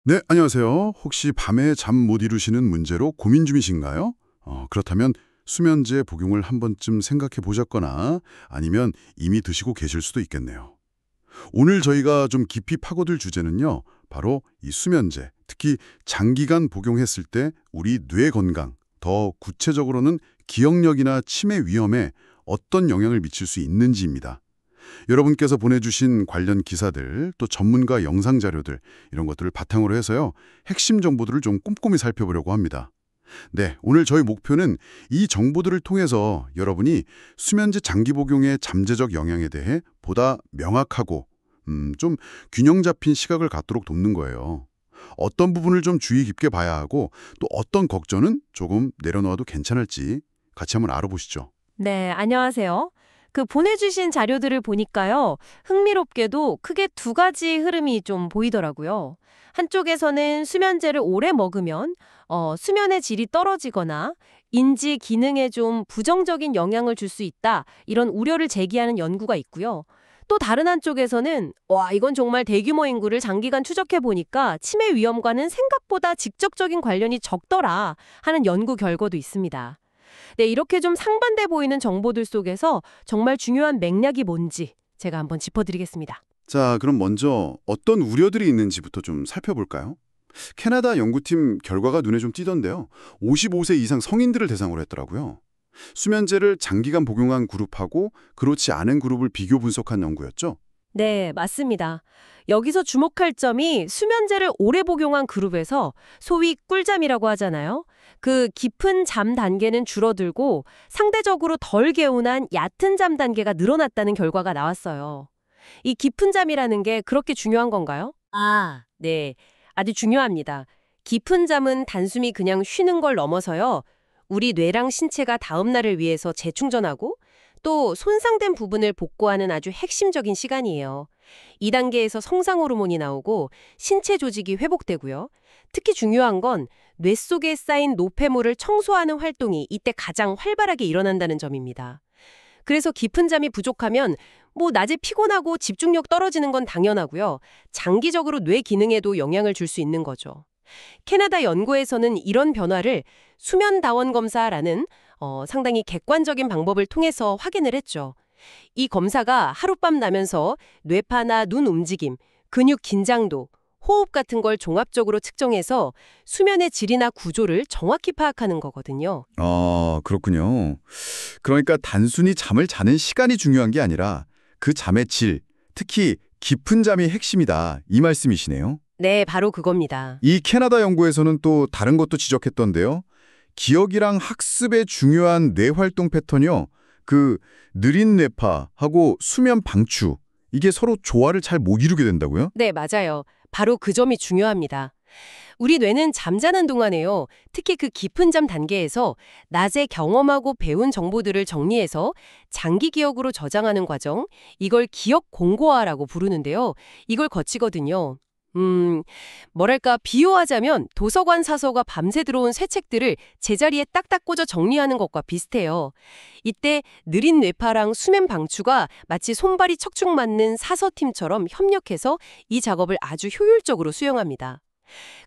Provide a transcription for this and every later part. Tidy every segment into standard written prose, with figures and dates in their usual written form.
네, 안녕하세요. 혹시 밤에 잠 못 이루시는 문제로 고민 중이신가요? 그렇다면 수면제 복용을 한 번쯤 생각해 보셨거나 아니면 이미 드시고 계실 수도 있겠네요. 오늘 저희가 좀 깊이 파고들 주제는요. 바로 이 수면제, 특히 장기간 복용했을 때 우리 뇌 건강, 더 구체적으로는 기억력이나 치매 위험에 어떤 영향을 미칠 수 있는지입니다. 여러분께서 보내주신 관련 기사들, 또 전문가 영상 자료들 이런 것들을 바탕으로 해서요. 핵심 정보들을 좀 꼼꼼히 살펴보려고 합니다. 네, 오늘 저희 목표는 이 정보들을 통해서 여러분이 수면제 장기 복용의 잠재적 영향에 대해 보다 명확하고 좀 균형 잡힌 시각을 갖도록 돕는 거예요. 어떤 부분을 좀 주의 깊게 봐야 하고 또 어떤 걱정은 조금 내려놓아도 괜찮을지 같이 한번 알아보시죠. 네, 안녕하세요. 보내주신 자료들을 보니까요, 흥미롭게도 크게 두 가지 흐름이 좀 보이더라고요. 한쪽에서는 수면제를 오래 먹으면 수면의 질이 떨어지거나 인지 기능에 좀 부정적인 영향을 줄 수 있다, 이런 우려를 제기하는 연구가 있고요. 또 다른 한쪽에서는 와, 이건 정말 대규모 인구를 장기간 추적해 보니까 치매 위험과는 생각보다 직접적인 관련이 적더라 하는 연구 결과도 있습니다. 네, 이렇게 좀 상반돼 보이는 정보들 속에서 정말 중요한 맥락이 뭔지 제가 한번 짚어드리겠습니다. 자, 그럼 먼저 어떤 우려들이 있는지부터 좀 살펴볼까요? 캐나다 연구팀 결과가 눈에 좀 띄던데요. 55세 이상 성인들을 대상으로 했더라고요. 수면제를 장기간 복용한 그룹하고 그렇지 않은 그룹을 비교 분석한 연구였죠. 네, 맞습니다. 여기서 주목할 점이 수면제를 오래 복용한 그룹에서 소위 꿀잠이라고 하잖아요. 그 깊은 잠 단계는 줄어들고 상대적으로 덜 개운한 얕은 잠 단계가 늘어났다는 결과가 나왔어요. 이 깊은 잠이라는 게 그렇게 중요한 건가요? 네, 아주 중요합니다. 깊은 잠은 단숨이 그냥 쉬는 걸 넘어서요. 우리 뇌랑 신체가 다음 날을 위해서 재충전하고 또 손상된 부분을 복구하는 아주 핵심적인 시간이에요. 이 단계에서 성장 호르몬이 나오고 신체 조직이 회복되고요. 특히 중요한 건 뇌 속에 쌓인 노폐물을 청소하는 활동이 이때 가장 활발하게 일어난다는 점입니다. 그래서 깊은 잠이 부족하면 낮에 피곤하고 집중력 떨어지는 건 당연하고요. 장기적으로 뇌 기능에도 영향을 줄 수 있는 거죠. 캐나다 연구에서는 이런 변화를 수면 다원 검사라는 상당히 객관적인 방법을 통해서 확인을 했죠. 이 검사가 하룻밤 나면서 뇌파나 눈 움직임, 근육 긴장도, 호흡 같은 걸 종합적으로 측정해서 수면의 질이나 구조를 정확히 파악하는 거거든요. 아, 그렇군요. 그러니까 단순히 잠을 자는 시간이 중요한 게 아니라 그 잠의 질, 특히 깊은 잠이 핵심이다. 이 말씀이시네요. 네, 바로 그겁니다. 이 캐나다 연구에서는 또 다른 것도 지적했던데요. 기억이랑 학습에 중요한 뇌 활동 패턴이요. 그 느린 뇌파하고 수면 방추, 이게 서로 조화를 잘 못 이루게 된다고요? 네, 맞아요. 바로 그 점이 중요합니다. 우리 뇌는 잠자는 동안에요. 특히 그 깊은 잠 단계에서 낮에 경험하고 배운 정보들을 정리해서 장기 기억으로 저장하는 과정, 이걸 기억 공고화라고 부르는데요. 이걸 거치거든요. 뭐랄까, 비유하자면 도서관 사서가 밤새 들어온 새 책들을 제자리에 딱딱 꽂아 정리하는 것과 비슷해요. 이때 느린 뇌파랑 수면 방추가 마치 손발이 척축 맞는 사서팀처럼 협력해서 이 작업을 아주 효율적으로 수행합니다.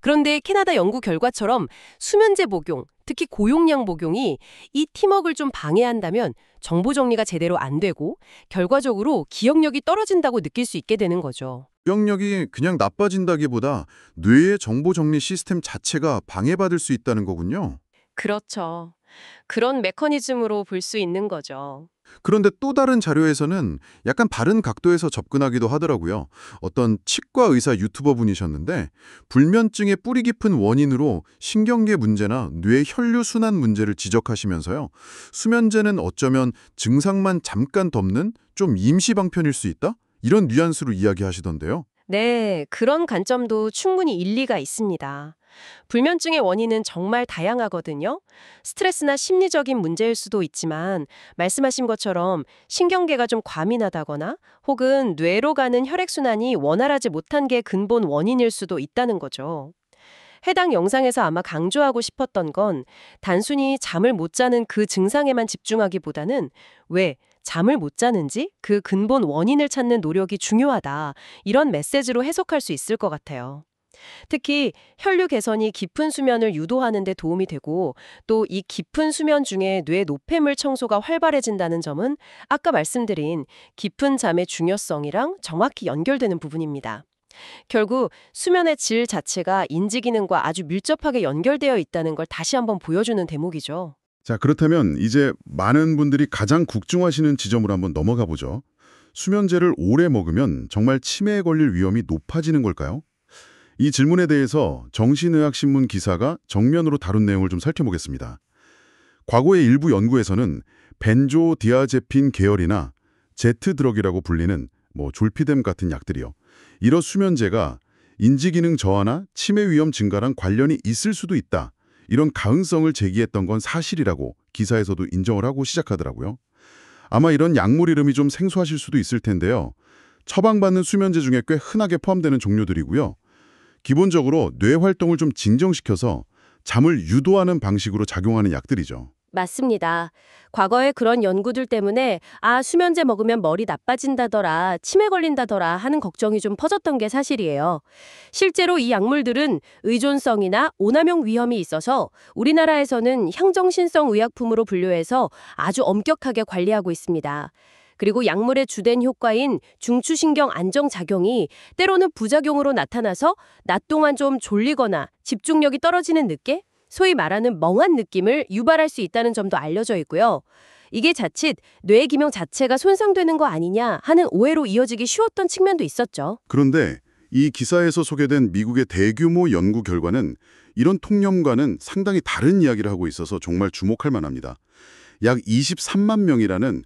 그런데 캐나다 연구 결과처럼 수면제 복용, 특히 고용량 복용이 이 팀워크를 좀 방해한다면 정보 정리가 제대로 안 되고 결과적으로 기억력이 떨어진다고 느낄 수 있게 되는 거죠. 기억력이 그냥 나빠진다기보다 뇌의 정보 정리 시스템 자체가 방해받을 수 있다는 거군요. 그렇죠. 그런 메커니즘으로 볼 수 있는 거죠. 그런데 또 다른 자료에서는 약간 다른 각도에서 접근하기도 하더라고요. 어떤 치과 의사 유튜버 분이셨는데 불면증의 뿌리 깊은 원인으로 신경계 문제나 뇌 혈류 순환 문제를 지적하시면서요. 수면제는 어쩌면 증상만 잠깐 덮는 좀 임시 방편일 수 있다? 이런 뉘앙스로 이야기하시던데요. 네, 그런 관점도 충분히 일리가 있습니다. 불면증의 원인은 정말 다양하거든요. 스트레스나 심리적인 문제일 수도 있지만 말씀하신 것처럼 신경계가 좀 과민하다거나 혹은 뇌로 가는 혈액순환이 원활하지 못한 게 근본 원인일 수도 있다는 거죠. 해당 영상에서 아마 강조하고 싶었던 건 단순히 잠을 못 자는 그 증상에만 집중하기보다는 왜 잠을 못 자는지 그 근본 원인을 찾는 노력이 중요하다. 이런 메시지로 해석할 수 있을 것 같아요. 특히 혈류 개선이 깊은 수면을 유도하는 데 도움이 되고 또 이 깊은 수면 중에 뇌 노폐물 청소가 활발해진다는 점은 아까 말씀드린 깊은 잠의 중요성이랑 정확히 연결되는 부분입니다. 결국 수면의 질 자체가 인지 기능과 아주 밀접하게 연결되어 있다는 걸 다시 한번 보여주는 대목이죠. 자, 그렇다면 이제 많은 분들이 가장 국중하시는 지점으로 한번 넘어가 보죠. 수면제를 오래 먹으면 정말 치매에 걸릴 위험이 높아지는 걸까요? 이 질문에 대해서 정신의학신문 기사가 정면으로 다룬 내용을 좀 살펴보겠습니다. 과거의 일부 연구에서는 벤조디아제핀 계열이나 제트드럭이라고 불리는 졸피뎀 같은 약들이요. 이런 수면제가 인지기능 저하나 치매 위험 증가랑 관련이 있을 수도 있다. 이런 가능성을 제기했던 건 사실이라고 기사에서도 인정을 하고 시작하더라고요. 아마 이런 약물 이름이 좀 생소하실 수도 있을 텐데요. 처방받는 수면제 중에 꽤 흔하게 포함되는 종류들이고요. 기본적으로 뇌 활동을 좀 진정시켜서 잠을 유도하는 방식으로 작용하는 약들이죠. 맞습니다. 과거에 그런 연구들 때문에 수면제 먹으면 머리 나빠진다더라, 치매 걸린다더라 하는 걱정이 좀 퍼졌던 게 사실이에요. 실제로 이 약물들은 의존성이나 오남용 위험이 있어서 우리나라에서는 향정신성 의약품으로 분류해서 아주 엄격하게 관리하고 있습니다. 그리고 약물의 주된 효과인 중추신경 안정작용이 때로는 부작용으로 나타나서 낮 동안 좀 졸리거나 집중력이 떨어지는 느낌? 소위 말하는 멍한 느낌을 유발할 수 있다는 점도 알려져 있고요. 이게 자칫 뇌 기능 자체가 손상되는 거 아니냐 하는 오해로 이어지기 쉬웠던 측면도 있었죠. 그런데 이 기사에서 소개된 미국의 대규모 연구 결과는 이런 통념과는 상당히 다른 이야기를 하고 있어서 정말 주목할 만합니다. 약 23만 명이라는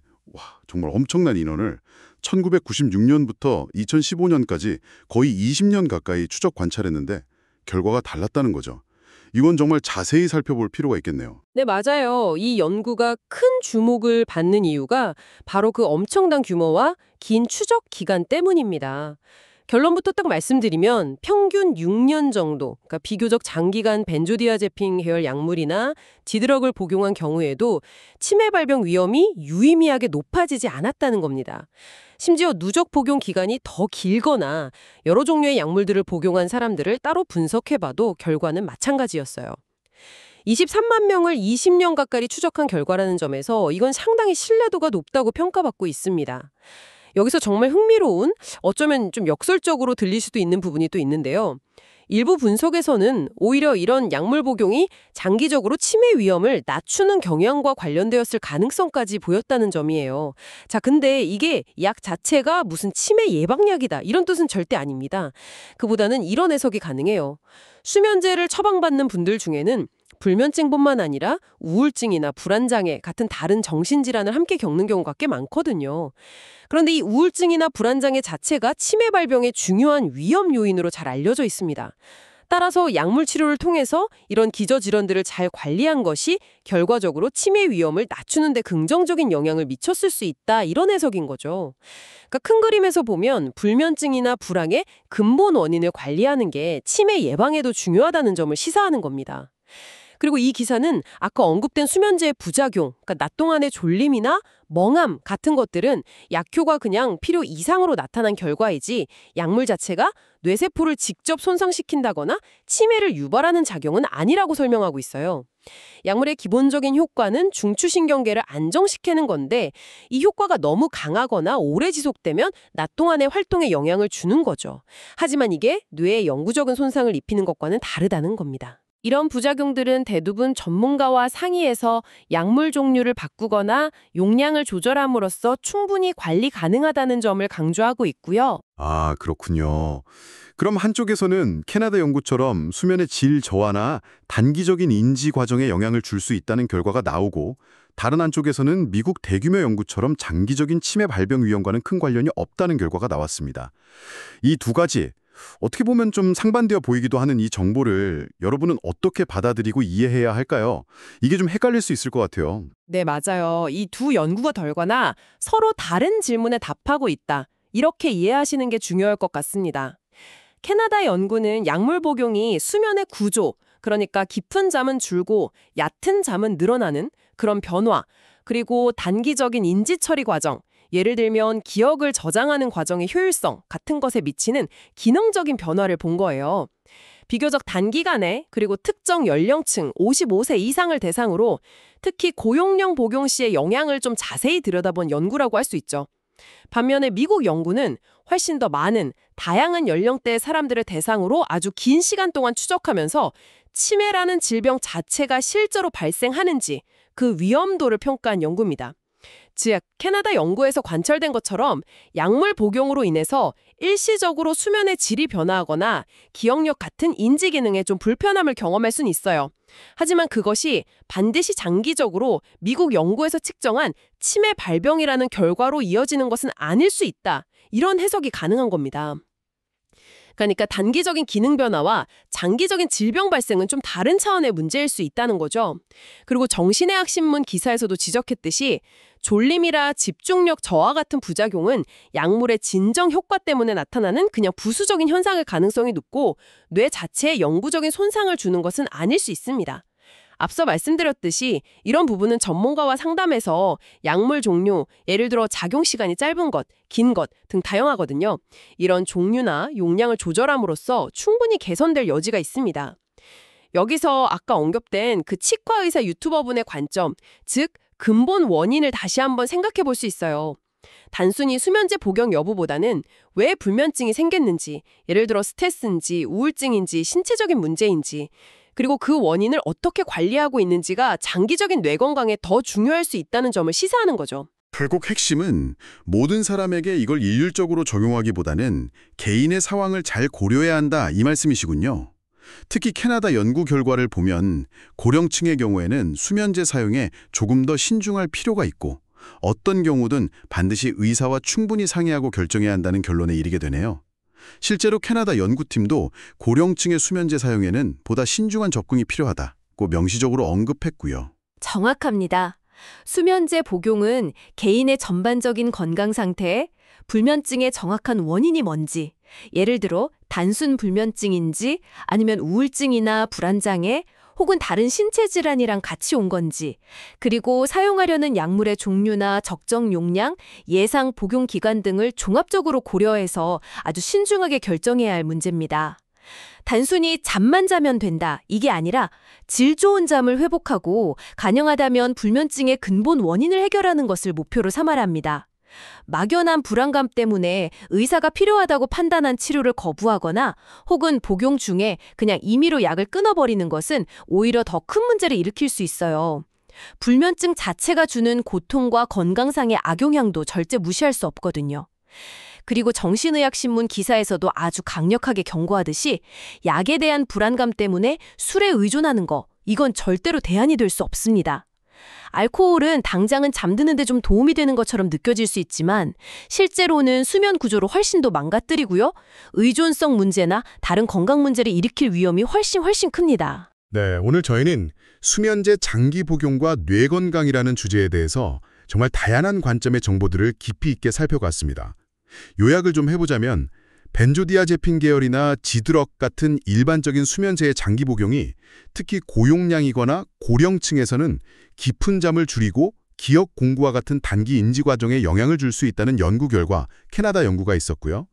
정말 엄청난 인원을 1996년부터 2015년까지 거의 20년 가까이 추적 관찰했는데 결과가 달랐다는 거죠. 이건 정말 자세히 살펴볼 필요가 있겠네요. 네, 맞아요. 이 연구가 큰 주목을 받는 이유가 바로 그 엄청난 규모와 긴 추적 기간 때문입니다. 결론부터 딱 말씀드리면 평균 6년 정도, 그러니까 비교적 장기간 벤조디아제핀 계열 약물이나 지드럭을 복용한 경우에도 치매 발병 위험이 유의미하게 높아지지 않았다는 겁니다. 심지어 누적 복용 기간이 더 길거나 여러 종류의 약물들을 복용한 사람들을 따로 분석해봐도 결과는 마찬가지였어요. 23만 명을 20년 가까이 추적한 결과라는 점에서 이건 상당히 신뢰도가 높다고 평가받고 있습니다. 여기서 정말 흥미로운, 어쩌면 좀 역설적으로 들릴 수도 있는 부분이 또 있는데요. 일부 분석에서는 오히려 이런 약물 복용이 장기적으로 치매 위험을 낮추는 경향과 관련되었을 가능성까지 보였다는 점이에요. 자, 근데 이게 약 자체가 무슨 치매 예방약이다 이런 뜻은 절대 아닙니다. 그보다는 이런 해석이 가능해요. 수면제를 처방받는 분들 중에는 불면증뿐만 아니라 우울증이나 불안장애 같은 다른 정신질환을 함께 겪는 경우가 꽤 많거든요. 그런데 이 우울증이나 불안장애 자체가 치매 발병의 중요한 위험 요인으로 잘 알려져 있습니다. 따라서 약물 치료를 통해서 이런 기저질환들을 잘 관리한 것이 결과적으로 치매 위험을 낮추는 데 긍정적인 영향을 미쳤을 수 있다 이런 해석인 거죠. 그러니까 큰 그림에서 보면 불면증이나 불황의 근본 원인을 관리하는 게 치매 예방에도 중요하다는 점을 시사하는 겁니다. 그리고 이 기사는 아까 언급된 수면제의 부작용, 그러니까 낮 동안의 졸림이나 멍함 같은 것들은 약효가 그냥 필요 이상으로 나타난 결과이지 약물 자체가 뇌세포를 직접 손상시킨다거나 치매를 유발하는 작용은 아니라고 설명하고 있어요. 약물의 기본적인 효과는 중추신경계를 안정시키는 건데 이 효과가 너무 강하거나 오래 지속되면 낮 동안의 활동에 영향을 주는 거죠. 하지만 이게 뇌에 영구적인 손상을 입히는 것과는 다르다는 겁니다. 이런 부작용들은 대부분 전문가와 상의해서 약물 종류를 바꾸거나 용량을 조절함으로써 충분히 관리 가능하다는 점을 강조하고 있고요. 아, 그렇군요. 그럼 한쪽에서는 캐나다 연구처럼 수면의 질 저하나 단기적인 인지 과정에 영향을 줄 수 있다는 결과가 나오고 다른 한쪽에서는 미국 대규모 연구처럼 장기적인 치매 발병 위험과는 큰 관련이 없다는 결과가 나왔습니다. 이 두 가지 어떻게 보면 좀 상반되어 보이기도 하는 이 정보를 여러분은 어떻게 받아들이고 이해해야 할까요? 이게 좀 헷갈릴 수 있을 것 같아요. 네, 맞아요. 이 두 연구가 결과나 서로 다른 질문에 답하고 있다. 이렇게 이해하시는 게 중요할 것 같습니다. 캐나다 연구는 약물 복용이 수면의 구조, 그러니까 깊은 잠은 줄고 얕은 잠은 늘어나는 그런 변화, 그리고 단기적인 인지 처리 과정, 예를 들면 기억을 저장하는 과정의 효율성 같은 것에 미치는 기능적인 변화를 본 거예요. 비교적 단기간에 그리고 특정 연령층 55세 이상을 대상으로 특히 고용령 복용 시의 영향을 좀 자세히 들여다본 연구라고 할 수 있죠. 반면에 미국 연구는 훨씬 더 많은 다양한 연령대의 사람들을 대상으로 아주 긴 시간 동안 추적하면서 치매라는 질병 자체가 실제로 발생하는지 그 위험도를 평가한 연구입니다. 즉, 캐나다 연구에서 관찰된 것처럼 약물 복용으로 인해서 일시적으로 수면의 질이 변화하거나 기억력 같은 인지 기능에 좀 불편함을 경험할 수는 있어요. 하지만 그것이 반드시 장기적으로 미국 연구에서 측정한 치매 발병이라는 결과로 이어지는 것은 아닐 수 있다. 이런 해석이 가능한 겁니다. 그러니까 단기적인 기능 변화와 장기적인 질병 발생은 좀 다른 차원의 문제일 수 있다는 거죠. 그리고 정신의학 신문 기사에서도 지적했듯이 졸림이라 집중력 저하 같은 부작용은 약물의 진정 효과 때문에 나타나는 그냥 부수적인 현상일 가능성이 높고 뇌 자체에 영구적인 손상을 주는 것은 아닐 수 있습니다. 앞서 말씀드렸듯이 이런 부분은 전문가와 상담해서 약물 종류, 예를 들어 작용 시간이 짧은 것, 긴 것 등 다양하거든요. 이런 종류나 용량을 조절함으로써 충분히 개선될 여지가 있습니다. 여기서 아까 언급된 그 치과의사 유튜버분의 관점, 즉 근본 원인을 다시 한번 생각해 볼 수 있어요. 단순히 수면제 복용 여부보다는 왜 불면증이 생겼는지, 예를 들어 스트레스인지 우울증인지 신체적인 문제인지, 그리고 그 원인을 어떻게 관리하고 있는지가 장기적인 뇌 건강에 더 중요할 수 있다는 점을 시사하는 거죠. 결국 핵심은 모든 사람에게 이걸 일률적으로 적용하기보다는 개인의 상황을 잘 고려해야 한다 이 말씀이시군요. 특히 캐나다 연구 결과를 보면 고령층의 경우에는 수면제 사용에 조금 더 신중할 필요가 있고 어떤 경우든 반드시 의사와 충분히 상의하고 결정해야 한다는 결론에 이르게 되네요. 실제로 캐나다 연구팀도 고령층의 수면제 사용에는 보다 신중한 접근이 필요하다고 명시적으로 언급했고요. 정확합니다. 수면제 복용은 개인의 전반적인 건강 상태, 불면증의 정확한 원인이 뭔지, 예를 들어 단순 불면증인지 아니면 우울증이나 불안장애 혹은 다른 신체 질환이랑 같이 온 건지, 그리고 사용하려는 약물의 종류나 적정 용량, 예상 복용 기간 등을 종합적으로 고려해서 아주 신중하게 결정해야 할 문제입니다. 단순히 잠만 자면 된다, 이게 아니라 질 좋은 잠을 회복하고 가능하다면 불면증의 근본 원인을 해결하는 것을 목표로 삼아야 합니다. 막연한 불안감 때문에 의사가 필요하다고 판단한 치료를 거부하거나 혹은 복용 중에 그냥 임의로 약을 끊어버리는 것은 오히려 더 큰 문제를 일으킬 수 있어요. 불면증 자체가 주는 고통과 건강상의 악영향도 절대 무시할 수 없거든요. 그리고 정신의학 신문 기사에서도 아주 강력하게 경고하듯이 약에 대한 불안감 때문에 술에 의존하는 거, 이건 절대로 대안이 될 수 없습니다. 알코올은 당장은 잠드는 데 좀 도움이 되는 것처럼 느껴질 수 있지만 실제로는 수면 구조를 훨씬 더 망가뜨리고요. 의존성 문제나 다른 건강 문제를 일으킬 위험이 훨씬 큽니다. 네, 오늘 저희는 수면제 장기 복용과 뇌 건강이라는 주제에 대해서 정말 다양한 관점의 정보들을 깊이 있게 살펴봤습니다. 요약을 좀 해보자면 벤조디아제핀 계열이나 지드럭 같은 일반적인 수면제의 장기 복용이 특히 고용량이거나 고령층에서는 깊은 잠을 줄이고 기억 공부와 같은 단기 인지 과정에 영향을 줄 수 있다는 연구 결과 캐나다 연구가 있었고요.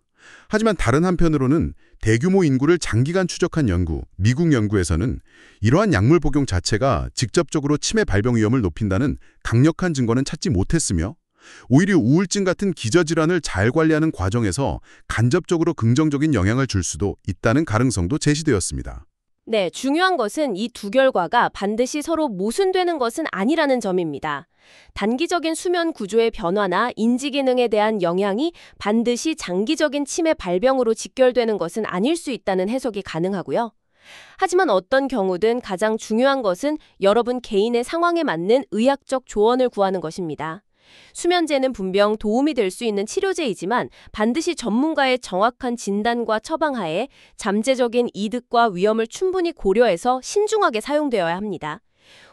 하지만 다른 한편으로는 대규모 인구를 장기간 추적한 연구, 미국 연구에서는 이러한 약물 복용 자체가 직접적으로 치매 발병 위험을 높인다는 강력한 증거는 찾지 못했으며 오히려 우울증 같은 기저질환을 잘 관리하는 과정에서 간접적으로 긍정적인 영향을 줄 수도 있다는 가능성도 제시되었습니다. 네, 중요한 것은 이 두 결과가 반드시 서로 모순되는 것은 아니라는 점입니다. 단기적인 수면 구조의 변화나 인지 기능에 대한 영향이 반드시 장기적인 치매 발병으로 직결되는 것은 아닐 수 있다는 해석이 가능하고요. 하지만 어떤 경우든 가장 중요한 것은 여러분 개인의 상황에 맞는 의학적 조언을 구하는 것입니다. 수면제는 분명 도움이 될 수 있는 치료제이지만 반드시 전문가의 정확한 진단과 처방하에 잠재적인 이득과 위험을 충분히 고려해서 신중하게 사용되어야 합니다.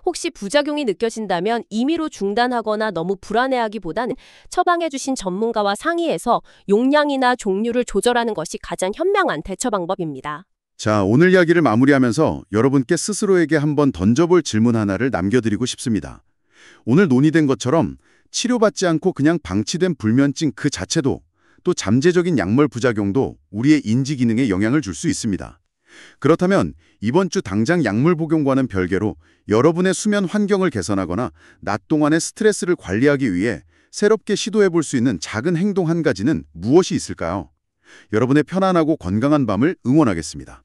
혹시 부작용이 느껴진다면 임의로 중단하거나 너무 불안해하기보다는 처방해주신 전문가와 상의해서 용량이나 종류를 조절하는 것이 가장 현명한 대처 방법입니다. 자, 오늘 이야기를 마무리하면서 여러분께 스스로에게 한번 던져볼 질문 하나를 남겨드리고 싶습니다. 오늘 논의된 것처럼 치료받지 않고 그냥 방치된 불면증 그 자체도 또 잠재적인 약물 부작용도 우리의 인지 기능에 영향을 줄 수 있습니다. 그렇다면 이번 주 당장 약물 복용과는 별개로 여러분의 수면 환경을 개선하거나 낮 동안의 스트레스를 관리하기 위해 새롭게 시도해 볼 수 있는 작은 행동 한 가지는 무엇이 있을까요? 여러분의 편안하고 건강한 밤을 응원하겠습니다.